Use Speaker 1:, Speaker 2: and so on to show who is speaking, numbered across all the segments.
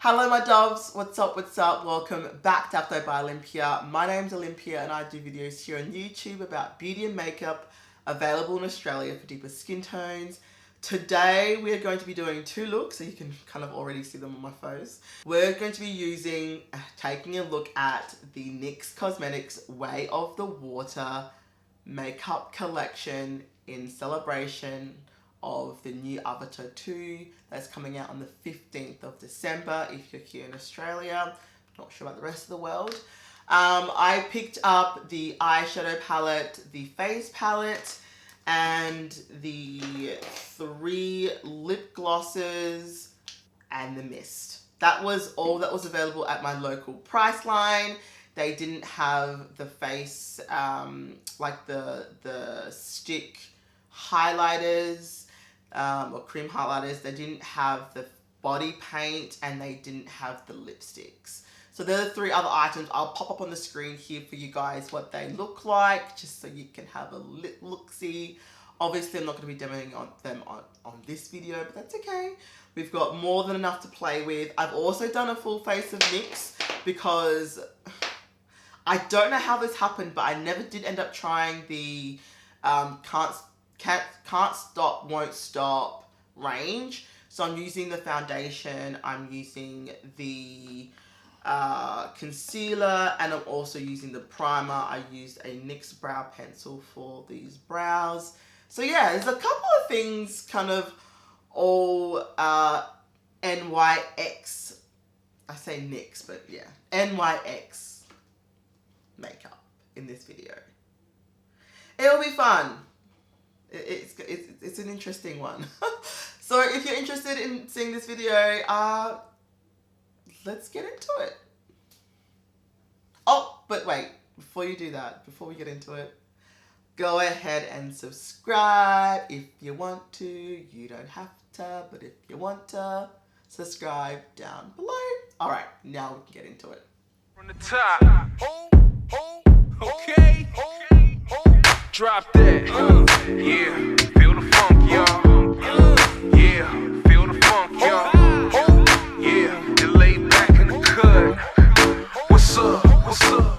Speaker 1: Hello my doves, what's up, welcome back to Afrodite by Olympia. My name's Olympia and I do videos here on YouTube about beauty and makeup available in Australia for deeper skin tones. Today we are going to be doing two looks, so you can kind of already see them on my face. We're going to be taking a look at the NYX Cosmetics Way of the Water makeup collection in celebration of the new Avatar 2 that's coming out on the 15th of December if you're here in Australia. Not sure about the rest of the world. I picked up the eyeshadow palette, the face palette, and the 3 lip glosses and the mist. That was all that was available at my local Priceline. They didn't have the face, like the stick highlighters, or cream highlighters. They didn't have the body paint and they didn't have the lipsticks. So there are the 3 other items. I'll pop up on the screen here for you guys what they look like, just so you can have a look-see. Obviously I'm not going to be demoing them on this video, but that's okay. We've got more than enough to play with. I've also done a full face of NYX because I don't know how this happened, but I never did end up trying the can't stop, won't stop range. So I'm using the foundation, I'm using the concealer, and I'm also using the primer. I used a NYX brow pencil for these brows. So yeah, there's a couple of things kind of all NYX. I say NYX, but yeah, NYX makeup in this video. It'll be fun. It's an interesting one. So if you're interested in seeing this video, let's get into it. Oh, but wait, before you do that, before we get into it, go ahead and subscribe if you want to. You don't have to, but if you want to, subscribe down below. All right, now we can get into it.
Speaker 2: From the top, okay. Drop that, yeah, feel the funk, y'all, yeah, feel the funk, y'all, yeah, you lay back in the cut, what's up, what's up?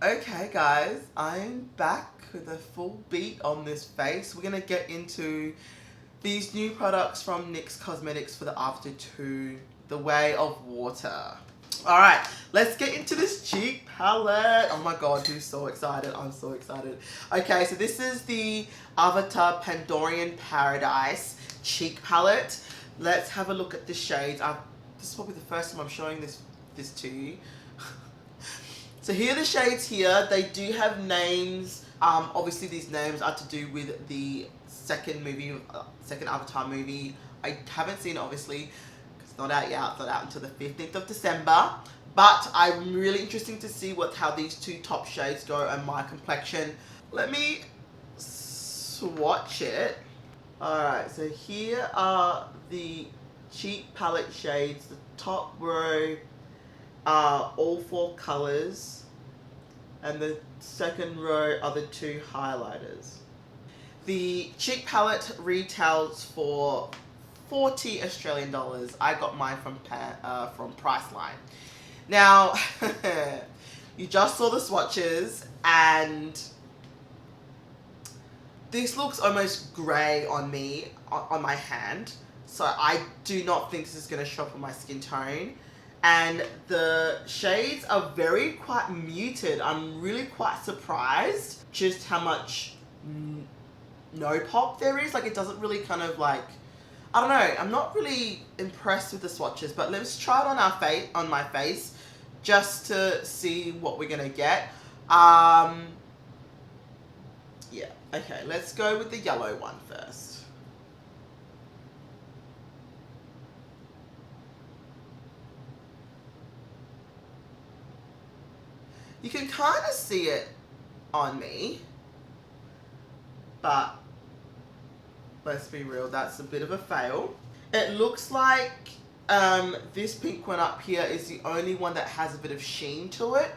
Speaker 1: Okay guys, I'm back with a full beat on this face. We're going to get into these new products from NYX Cosmetics for the After 2, the Way of Water. Alright, let's get into this cheek palette. Oh my god, who's so excited? I'm so excited. Okay, so this is the Avatar Pandoran Paradise cheek palette. Let's have a look at the shades. This is probably the first time I'm showing this to you. So here are the shades here. They do have names. Obviously these names are to do with the second Avatar movie. I haven't seen it obviously, because it's not out yet. It's not out until the 15th of December. But I'm really interested to see how these 2 top shades go and my complexion. Let me swatch it. Alright, so here are the cheek palette shades. The top row are all 4 colors, and the second row are the 2 highlighters. The cheek palette retails for 40 Australian dollars. I got mine from Priceline. Now, you just saw the swatches, and this looks almost grey on me, on my hand. So I do not think this is going to show up on my skin tone. And the shades are quite muted. I'm really quite surprised just how much no pop there is. Like, it doesn't really kind of like, I don't know. I'm not really impressed with the swatches, but let's try it on my face, just to see what we're gonna get. Yeah. Okay. Let's go with the yellow one first. You can kind of see it on me, but let's be real, that's a bit of a fail. It looks like this pink one up here is the only one that has a bit of sheen to it.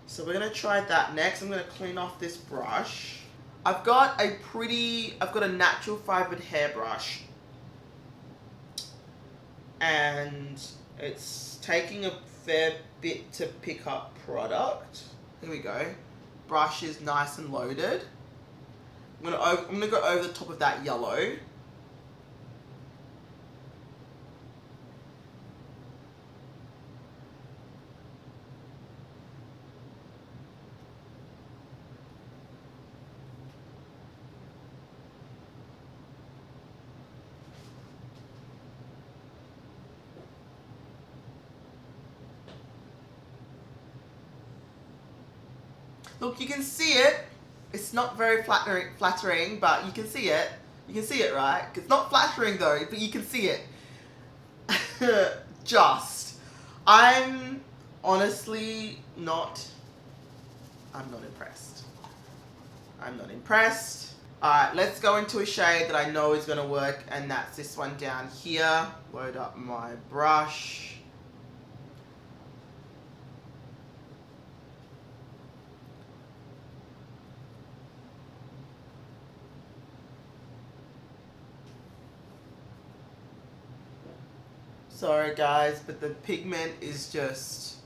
Speaker 1: So we're going to try that next. I'm going to clean off this brush. I've got a natural fibered hairbrush. And it's taking a fair bit to pick up product. Here we go. Brush is nice and loaded. I'm gonna go over the top of that yellow. Look, you can see it. It's not very flattering, but you can see it. You can see it, right? It's not flattering though, but you can see it. I'm honestly not, I'm not impressed. I'm not impressed. Alright, let's go into a shade that I know is going to work, and that's this one down here. Load up my brush. Sorry guys, but the pigment is just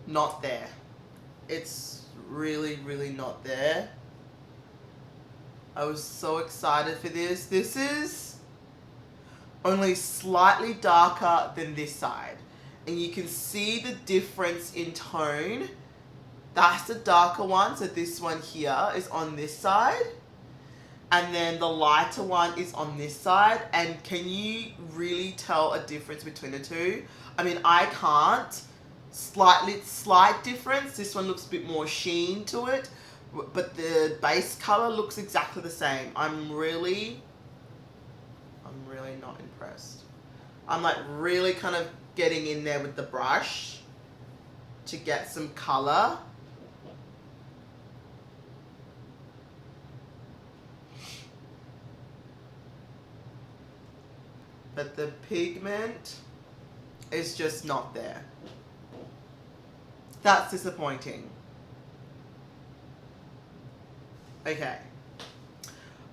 Speaker 1: not there. It's really, really not there. I was so excited for this. This is only slightly darker than this side. And you can see the difference in tone. That's the darker one, so this one here is on this side. And then the lighter one is on this side. And can you really tell a difference between the two? I mean, I can't. Slight difference. This one looks a bit more sheen to it. But the base color looks exactly the same. I'm really not impressed. I'm like really kind of getting in there with the brush to get some color. But the pigment is just not there. That's disappointing. Okay.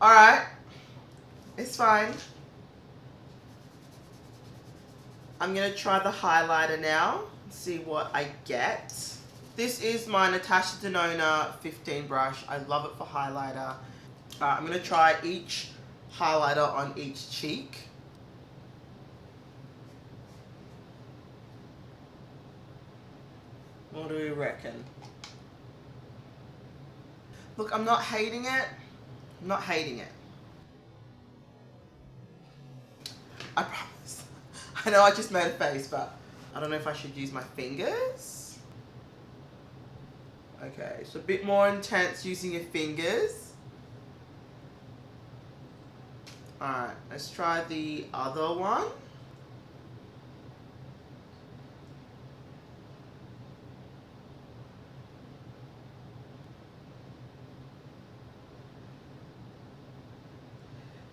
Speaker 1: Alright. It's fine. I'm going to try the highlighter now. See what I get. This is my Natasha Denona 15 brush. I love it for highlighter. I'm going to try each highlighter on each cheek. What do we reckon? Look, I'm not hating it. I'm not hating it. I promise. I know I just made a face, but I don't know if I should use my fingers. Okay, it's a bit more intense using your fingers. Alright, let's try the other one.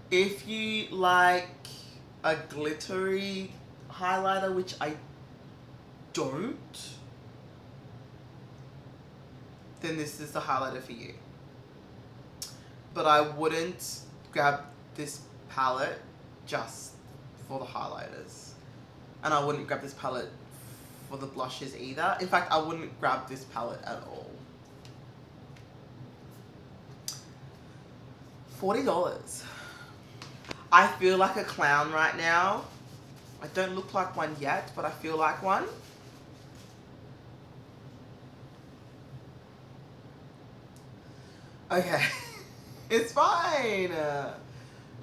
Speaker 1: If you like a glittery highlighter, which I don't, then this is the highlighter for you. But I wouldn't grab this palette just for the highlighters. And I wouldn't grab this palette for the blushes either. In fact, I wouldn't grab this palette at all. $40. I feel like a clown right now. I don't look like one yet, but I feel like one. Okay, it's fine.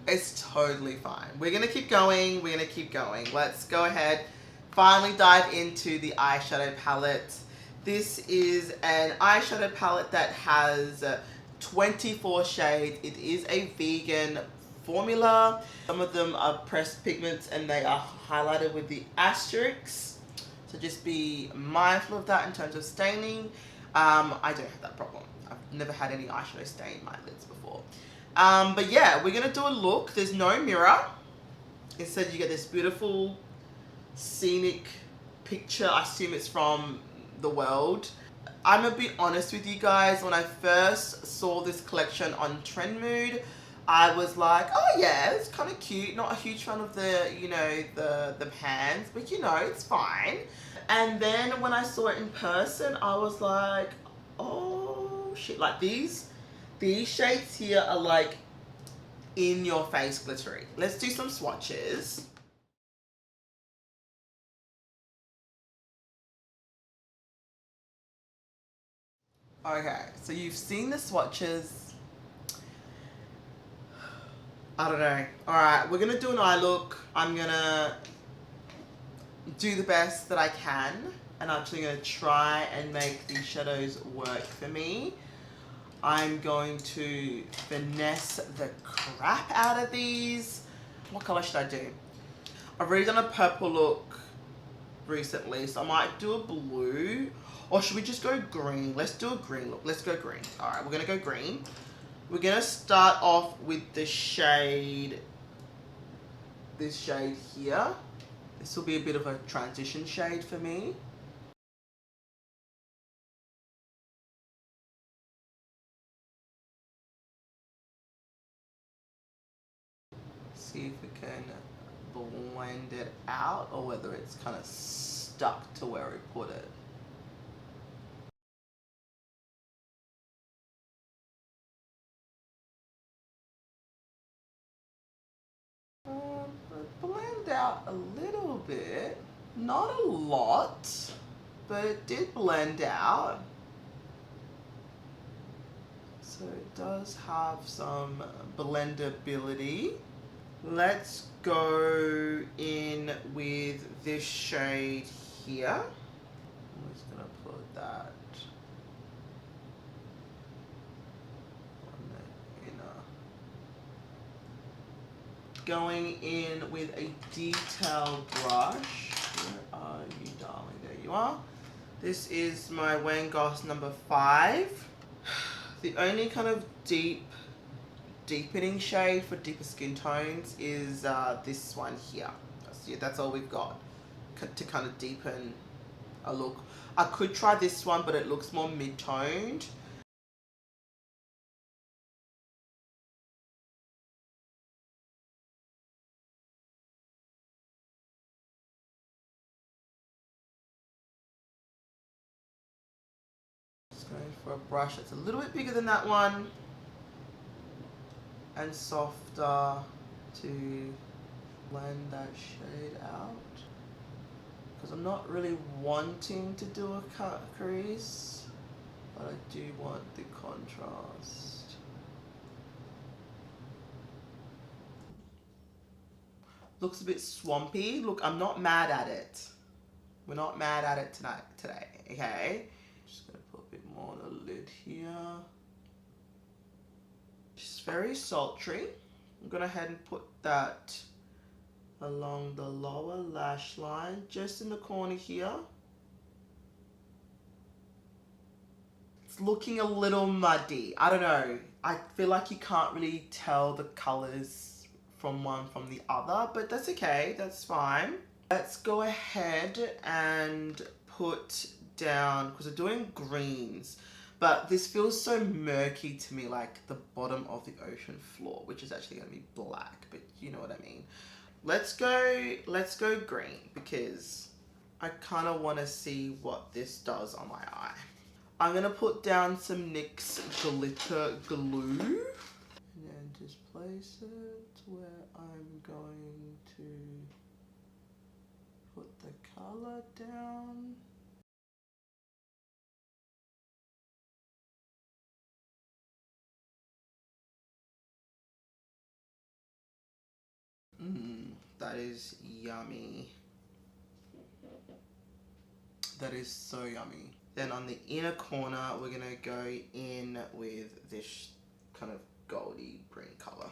Speaker 1: It's totally fine. We're gonna keep going. We're gonna keep going. Let's go ahead. Finally dive into the eyeshadow palette. This is an eyeshadow palette that has 24 shades. It is a vegan formula. Some of them are pressed pigments and they are highlighted with the asterisks. So just be mindful of that in terms of staining. I don't have that problem. I've never had any eyeshadow stain my lids before. But yeah, we're gonna do a look. There's no mirror. Instead you get this beautiful scenic picture. I assume it's from the world. I'm a bit honest with you guys. When I first saw this collection on Trendmood, I was like, oh yeah, it's kind of cute. Not a huge fan of the, you know, the pans, but you know, it's fine. And then when I saw it in person, I was like, oh shit, like these shades here are like in your face glittery. Let's do some swatches. Okay, so you've seen the swatches. I don't know. Alright, we're gonna do an eye look. I'm gonna do the best that I can. And I'm actually gonna try and make these shadows work for me. I'm going to finesse the crap out of these. What color should I do? I've already done a purple look recently, so I might do a blue. Or should we just go green? Let's do a green look. Let's go green. Alright, we're gonna go green. We're gonna start off with the shade, this shade here. This will be a bit of a transition shade for me. See if we can blend it out or whether it's kind of stuck to where we put it. Blend out a little bit, not a lot, but it did blend out. So it does have some blendability. Let's go in with this shade here. I'm just gonna put that on the inner. Going in with a detailed brush. Where are you, darling? There you are. This is my Van Gogh number 5. The only kind of deepening shade for deeper skin tones is this one here. That's all we've got to kind of deepen a look. I could try this one, but it looks more mid-toned. Just going for a brush that's a little bit bigger than that one and softer to blend that shade out, because I'm not really wanting to do a crease, but I do want the contrast. Looks a bit swampy. Look, I'm not mad at it. We're not mad at it today, okay? Just gonna put a bit more on the lid here. Just very sultry. I'm gonna head and put that along the lower lash line, just in the corner here. It's looking a little muddy. I don't know. I feel like you can't really tell the colors from one from the other, but that's okay. That's fine. Let's go ahead and put down, because we're doing greens, but this feels so murky to me, like the bottom of the ocean floor, which is actually going to be black, but you know what I mean. Let's go green, because I kind of want to see what this does on my eye. I'm going to put down some NYX glitter glue. And then just place it where I'm going to put the color down. That is yummy. That is so yummy. Then on the inner corner, we're gonna go in with this kind of goldy green color.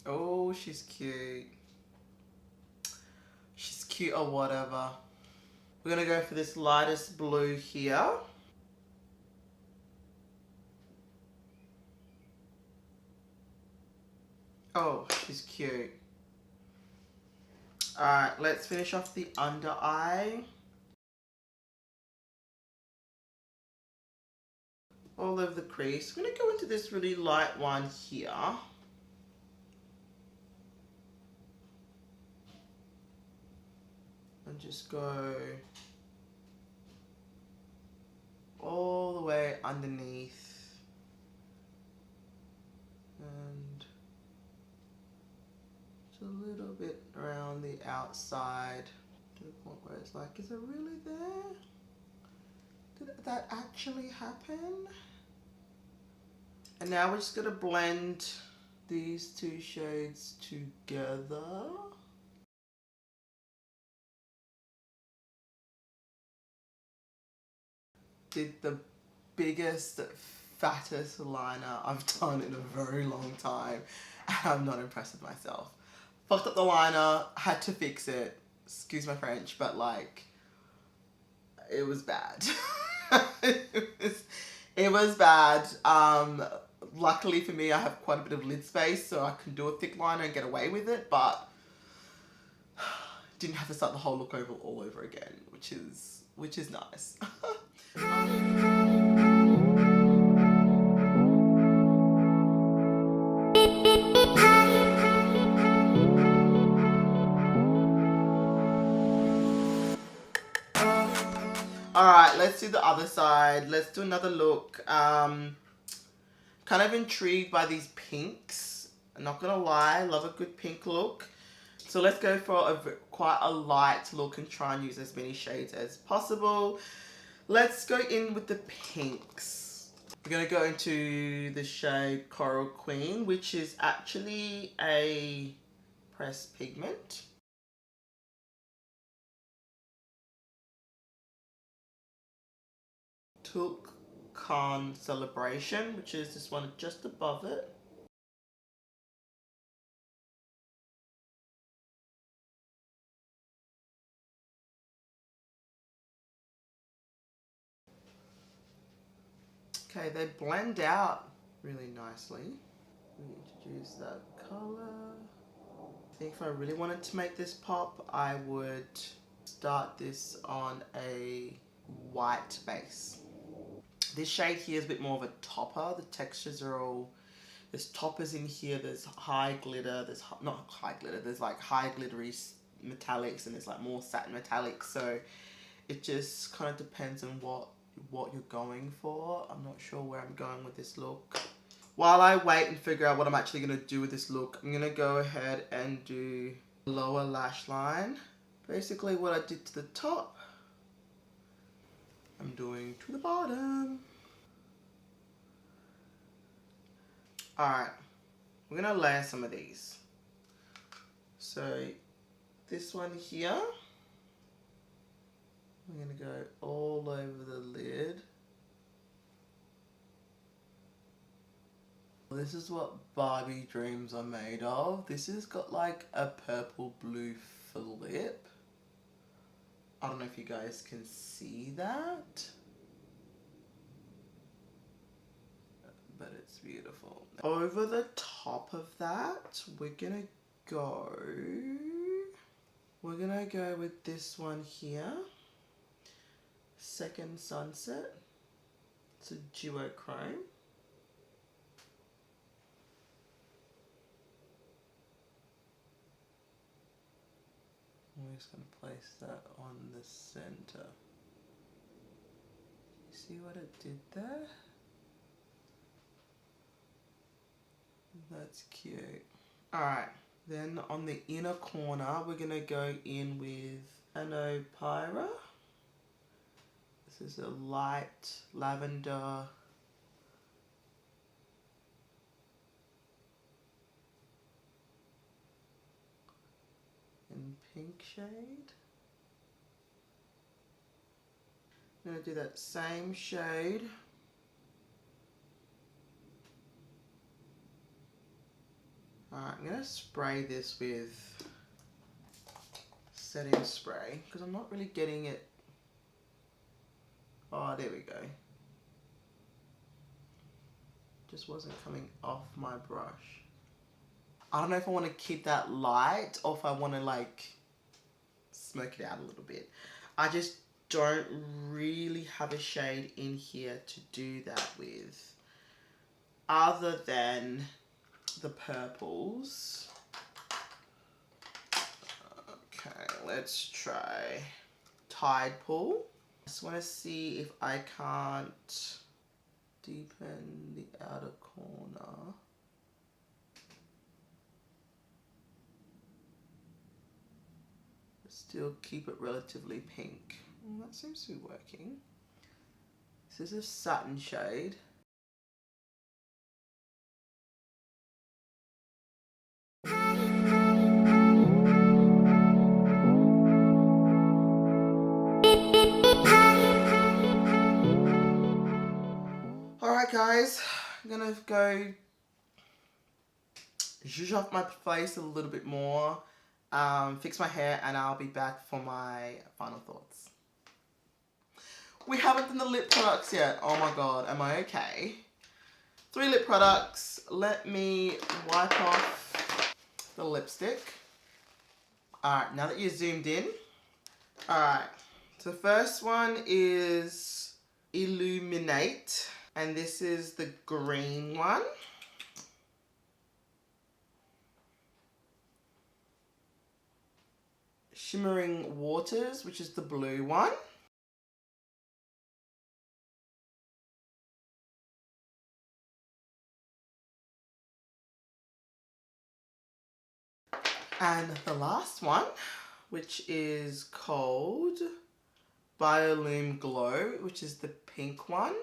Speaker 1: Oh, she's cute. She's cute or whatever. We're gonna go for this lightest blue here. Oh, she's cute. Alright, let's finish off the under eye. All over the crease. I'm gonna go into this really light one here. And just go all the way underneath. And just a little bit around the outside. To the point where it's like, is it really there? Did that actually happen? And now we're just gonna blend these two shades together. Did the biggest, fattest liner I've done in a very long time, and I'm not impressed with myself. Fucked up the liner, had to fix it. Excuse my French, but like, it was bad. it was bad. Luckily for me, I have quite a bit of lid space, so I can do a thick liner and get away with it, but didn't have to start the whole look over all over again, which is nice. Alright, let's do the other side. Let's do another look. Kind of intrigued by these pinks. I'm not gonna lie, love a good pink look. So let's go for quite a light look and try and use as many shades as possible. Let's go in with the pinks. We're gonna go into the shade Coral Queen, which is actually a pressed pigment. Took Khan Celebration, which is this one just above it. Okay, they blend out really nicely. We introduce that color. I think if I really wanted to make this pop, I would start this on a white base. This shade here is a bit more of a topper. The textures are all, there's toppers in here, there's high glitter, there's not high glitter, there's like high glittery metallics, and there's like more satin metallics. So it just kind of depends on what you're going for. I'm not sure where I'm going with this look. While I wait and figure out what I'm actually going to do with this look, I'm going to go ahead and do lower lash line. Basically what I did to the top, I'm doing to the bottom. Alright, we're going to layer some of these. So this one here, I'm going to go all over the lid. This is what Barbie dreams are made of. This has got like a purple blue flip. I don't know if you guys can see that. but it's beautiful. Over the top of that, we're gonna go with this one here. Second Sunset. It's a duochrome. I'm just going to place that on the center. You see what it did there? That's cute. Alright, then on the inner corner, we're going to go in with Anopyra. This is a light lavender. In pink shade. I'm going to do that same shade alright, I'm going to spray this with setting spray because I'm not really getting it. Oh, there we go. Just wasn't coming off my brush. I don't know if I want to keep that light or if I want to like smoke it out a little bit. I just don't really have a shade in here to do that with other than the purples. Okay, let's try Tide Pool. Just want to see if I can't deepen the outer corner. Still keep it relatively pink. Well, that seems to be working. This is a satin shade. Alright guys, I'm gonna go zhuzh off my face a little bit more. Fix my hair and I'll be back for my final thoughts. We haven't done the lip products yet. Oh my god, am I okay? 3 lip products. Let me wipe off the lipstick. Alright, now that you're zoomed in. Alright, so the first one is Illuminate. And this is the green one. Shimmering Waters, which is the blue one. And the last one, which is called Biolume Glow, which is the pink one.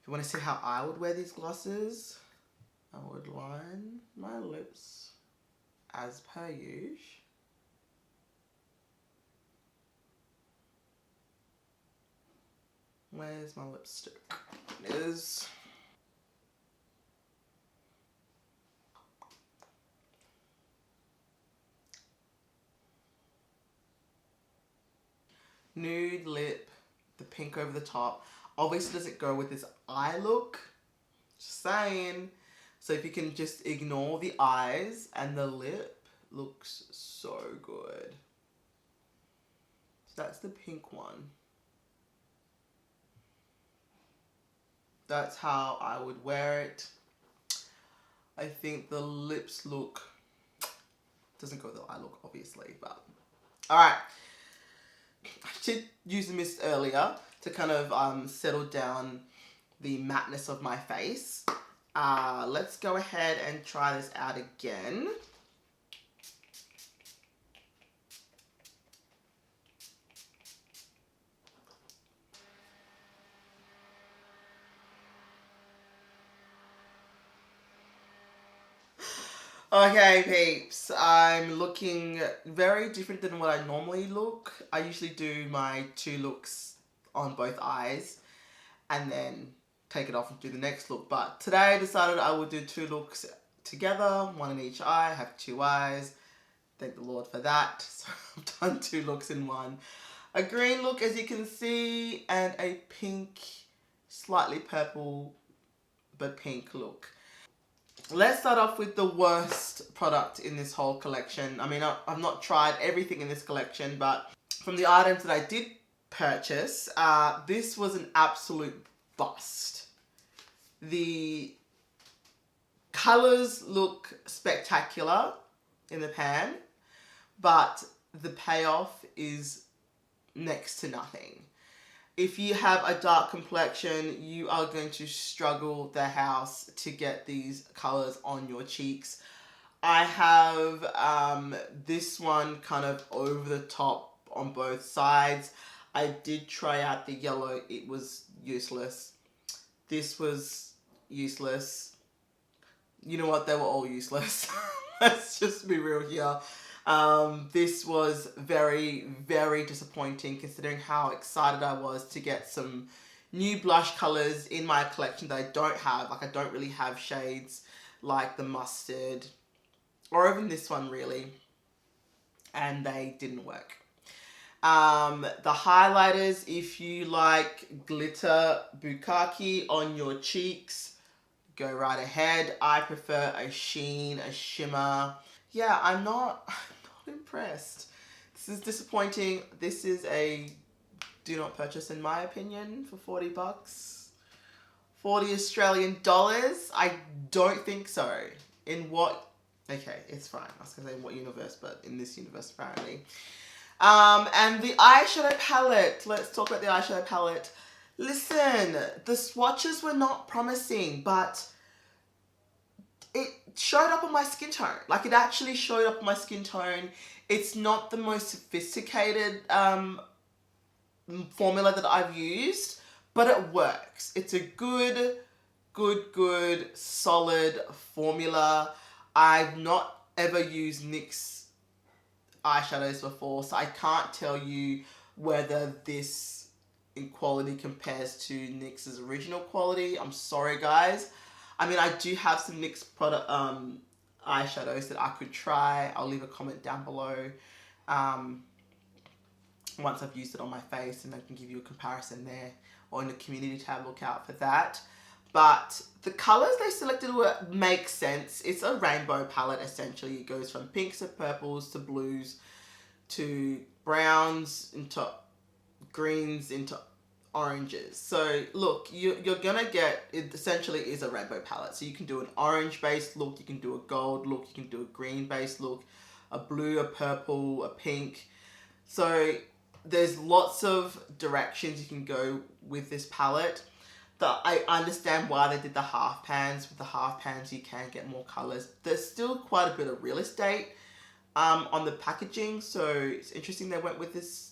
Speaker 1: If you want to see how I would wear these glosses, I would line my lips as per usual. Where's my lipstick? It is. Nude lip, the pink over the top. Obviously doesn't go with this eye look. Just saying. So if you can just ignore the eyes and the lip, looks so good. So that's the pink one. That's how I would wear it. I think the lips look, doesn't go with the eye look obviously, but alright. I did use the mist earlier to kind of settle down the matteness of my face. Let's go ahead and try this out again. Okay peeps, I'm looking very different than what I normally look. I usually do my 2 looks on both eyes and then take it off and do the next look. But today I decided I would do 2 looks together, 1 in each eye, have 2 eyes. Thank the Lord for that. So I've done 2 looks in one. A green look, as you can see, and a pink, slightly purple, but pink look. Let's start off with the worst product in this whole collection. I mean, I've not tried everything in this collection, but from the items that I did purchase, this was an absolute bust. The colors look spectacular in the pan, but the payoff is next to nothing. If you have a dark complexion, you are going to struggle the house to get these colors on your cheeks. I have this one kind of over the top on both sides. I did try out the yellow. It was useless. This was useless. You know what? They were all useless. Let's just be real here. This was very, very disappointing considering how excited I was to get some new blush colors in my collection that I don't have. Like, I don't really have shades like the mustard or even this one really, and they didn't work. The highlighters, if you like glitter bukkake on your cheeks, go right ahead. I prefer a sheen, a shimmer. Yeah, I'm not impressed. This is disappointing. This is a do not purchase in my opinion for 40 bucks. 40 Australian dollars? I don't think so. In what? Okay, it's fine. I was going to say what universe, but in this universe apparently. And the eyeshadow palette. Let's talk about the eyeshadow palette. Listen, the swatches were not promising, but it showed up on my skin tone. Like, it actually showed up on my skin tone. It's not the most sophisticated formula that I've used, but it works. It's a good, solid formula. I've not ever used NYX eyeshadows before, so I can't tell you whether this in quality compares to NYX's original quality. I'm sorry, guys. I mean, I do have some NYX product eyeshadows that I could try. I'll leave a comment down below once I've used it on my face, and I can give you a comparison there, or in the community tab, look out for that. But the colors they selected make sense. It's a rainbow palette essentially. It goes from pinks to purples to blues to browns into greens into oranges. So look, you're gonna get, it essentially is a rainbow palette. So you can do an orange based look, you can do a gold look, you can do a green based look, a blue, a purple, a pink. So there's lots of directions you can go with this palette. I understand why they did the half pans. With the half pans you can get more colors. There's still quite a bit of real estate on the packaging, so it's interesting they went with this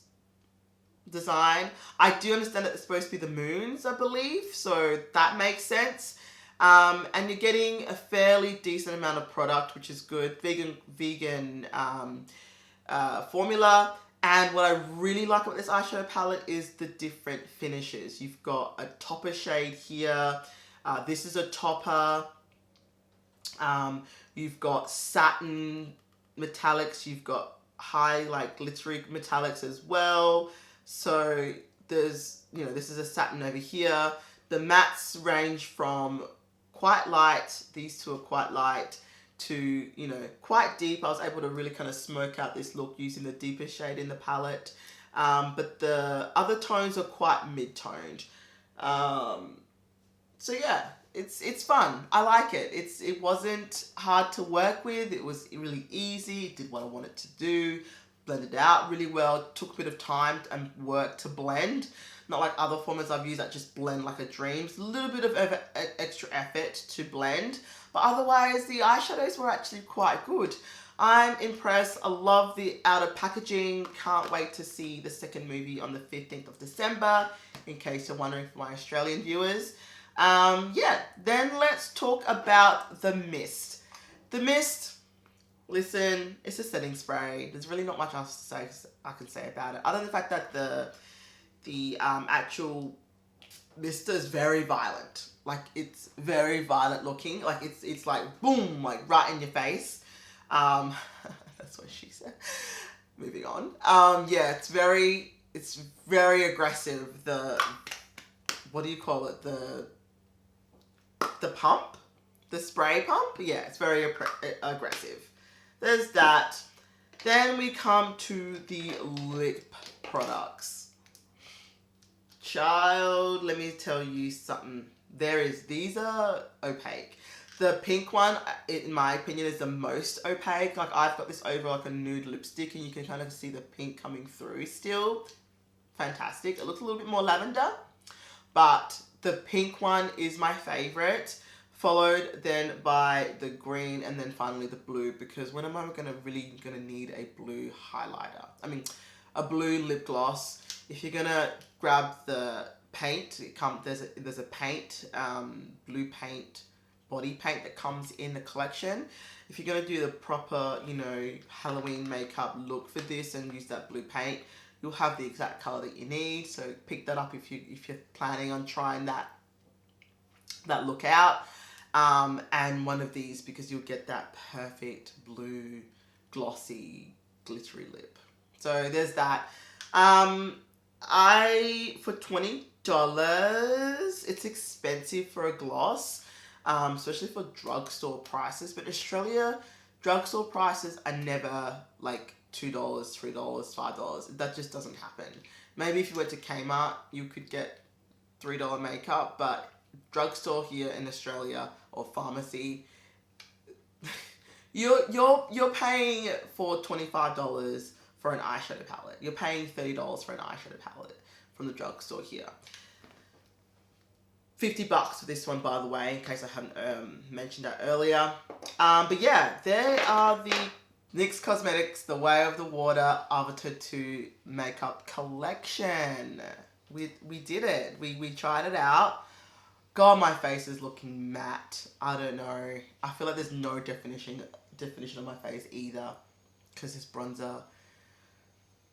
Speaker 1: design. I do understand that it's supposed to be the moons, I believe, so that makes sense. And you're getting a fairly decent amount of product, which is good. Vegan formula. And what I really like about this eyeshadow palette is the different finishes. You've got a topper shade here. This is a topper. You've got satin metallics. You've got high, like, glittery metallics as well. So there's, you know, this is a satin over here. The mattes range from quite light, these two are quite light, to, you know, quite deep. I was able to really kind of smoke out this look using the deeper shade in the palette. But the other tones are quite mid-toned. So yeah, it's fun. I like it. It wasn't hard to work with. It was really easy. It did what I wanted to do. Blended out really well. Took a bit of time and work to blend. Not like other formats I've used that just blend like a dream. It's a little bit of extra effort to blend. But otherwise, the eyeshadows were actually quite good. I'm impressed. I love the outer packaging. Can't wait to see the second movie on the 15th of December, in case you're wondering for my Australian viewers. Yeah, then let's talk about the mist. The mist, listen, it's a setting spray. There's really not much else I can say about it, other than the fact that the actual mist is very violent. Like, it's very violent looking. Like, it's like boom, like right in your face. That's That's what she said. Moving on. Yeah, it's very aggressive. What do you call it? The pump? The spray pump? Yeah, it's very aggressive. There's that. Then we come to the lip products. Child, let me tell you something. These are opaque. The pink one, in my opinion, is the most opaque. Like, I've got this over like a nude lipstick and you can kind of see the pink coming through still. Fantastic. It looks a little bit more lavender, but the pink one is my favorite, followed then by the green and then finally the blue, because when am I really gonna need a blue highlighter? I mean, a blue lip gloss. If you're gonna grab the paint, there's a paint, blue paint, body paint that comes in the collection. If you're gonna do the proper, you know, Halloween makeup look for this and use that blue paint, you'll have the exact color that you need. So pick that up if you're planning on trying that look out. And one of these, because you'll get that perfect blue, glossy, glittery lip. So there's that. For $20, it's expensive for a gloss, especially for drugstore prices. But in Australia, drugstore prices are never like $2, $3, $5. That just doesn't happen. Maybe if you went to Kmart, you could get $3 makeup, but drugstore here in Australia or pharmacy, you're paying for $25 for an eyeshadow palette. You're paying $30 for an eyeshadow palette from the drugstore here. $50 for this one, by the way, in case I haven't mentioned that earlier. But yeah, there are the NYX Cosmetics The Way of the Water Avatar 2 Makeup Collection. We did it. We tried it out. God, my face is looking matte. I don't know. I feel like there's no definition on my face either, because this bronzer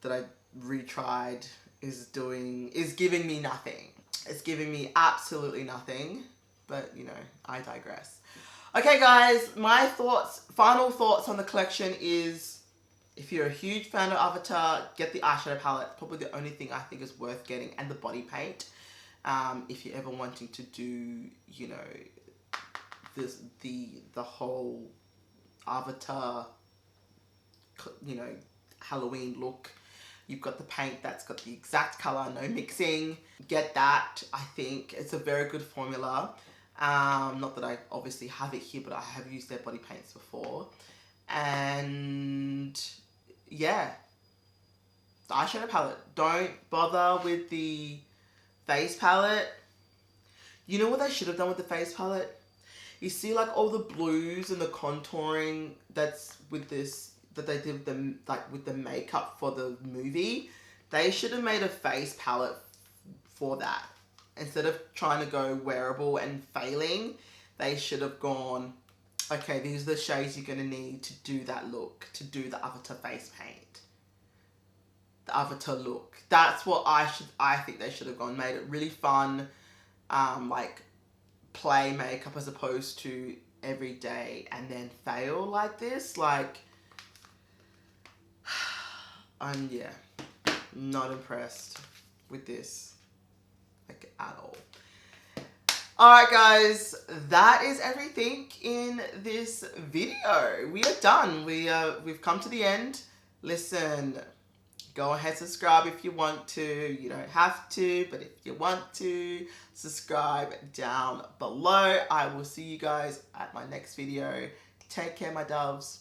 Speaker 1: that I retried is giving me nothing. It's giving me absolutely nothing. But you know, I digress. Okay, guys, my final thoughts on the collection is, if you're a huge fan of Avatar, get the eyeshadow palette. Probably the only thing I think is worth getting, and the body paint. If you're ever wanting to do, you know, the whole Avatar, you know, Halloween look, you've got the paint that's got the exact color, no mixing. Get that. I think it's a very good formula. Not that I obviously have it here, but I have used their body paints before. And yeah, the eyeshadow palette. Don't bother with the face palette. You know what they should have done with the face palette? You see like all the blues and the contouring that's with this, that they did with them, like with the makeup for the movie. They should have made a face palette for that. Instead of trying to go wearable and failing, they should have gone, okay, these are the shades you're going to need to do that look, to do the Avatar face paint. The Avatar look. That's what I think they should have gone. Made it really fun, like play makeup as opposed to everyday and then fail like this. Like, I'm, yeah, not impressed with this. Like, at all. Alright guys, that is everything in this video. We are done. We've come to the end. Listen, go ahead, subscribe if you want to. You don't have to, but if you want to, subscribe down below. I will see you guys at my next video. Take care, my doves.